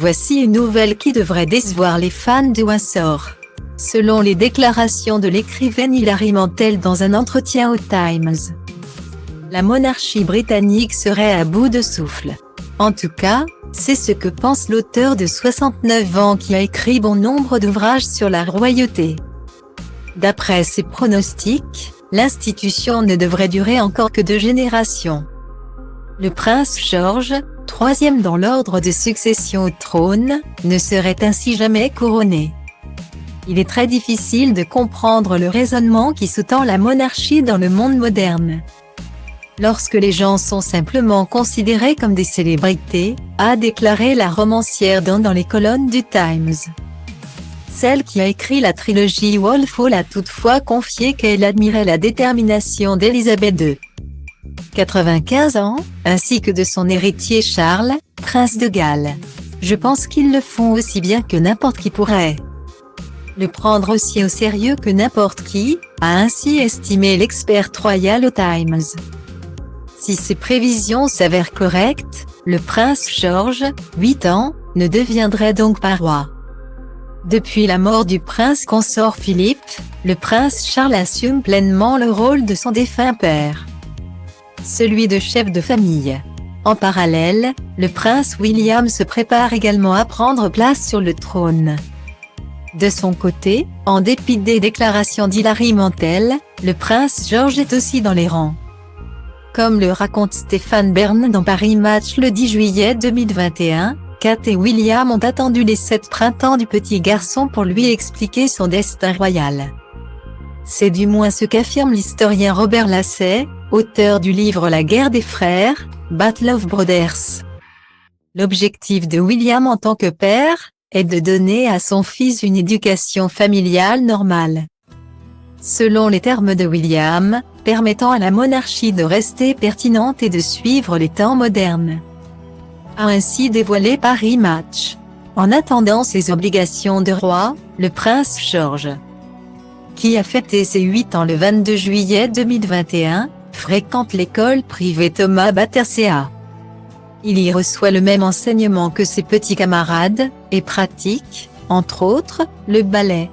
Voici une nouvelle qui devrait décevoir les fans de Windsor. Selon les déclarations de l'écrivaine Hilary Mantel dans un entretien au Times, la monarchie britannique serait à bout de souffle. En tout cas, c'est ce que pense l'auteur de 69 ans qui a écrit bon nombre d'ouvrages sur la royauté. D'après ses pronostics, l'institution ne devrait durer encore que 2 générations. Le prince George, troisième dans l'ordre de succession au trône, ne serait ainsi jamais couronné. Il est très difficile de comprendre le raisonnement qui sous-tend la monarchie dans le monde moderne. Lorsque les gens sont simplement considérés comme des célébrités, a déclaré la romancière dans les colonnes du Times. Celle qui a écrit la trilogie Wolf Hall a toutefois confié qu'elle admirait la détermination d'Élisabeth II, 95 ans, ainsi que de son héritier Charles, prince de Galles. Je pense qu'ils le font aussi bien que n'importe qui pourrait le prendre aussi au sérieux que n'importe qui, a ainsi estimé l'expert royal au Times. Si ces prévisions s'avèrent correctes, le prince George, 8 ans, ne deviendrait donc pas roi. Depuis la mort du prince consort Philippe, le prince Charles assume pleinement le rôle de son défunt père, celui de chef de famille. En parallèle, le prince William se prépare également à prendre place sur le trône. De son côté, en dépit des déclarations d'Hilary Mantel, le prince George est aussi dans les rangs. Comme le raconte Stéphane Bern dans Paris Match le 10 juillet 2021, Kate et William ont attendu les 7 printemps du petit garçon pour lui expliquer son destin royal. C'est du moins ce qu'affirme l'historien Robert Lassay, auteur du livre La guerre des frères, Battle of Brothers. L'objectif de William en tant que père est de donner à son fils une éducation familiale normale, selon les termes de William, permettant à la monarchie de rester pertinente et de suivre les temps modernes, a ainsi dévoilé Paris Match. En attendant ses obligations de roi, le prince George, qui a fêté ses 8 ans le 22 juillet 2021, fréquente l'école privée Thomas Battersea. Il y reçoit le même enseignement que ses petits camarades, et pratique, entre autres, le ballet.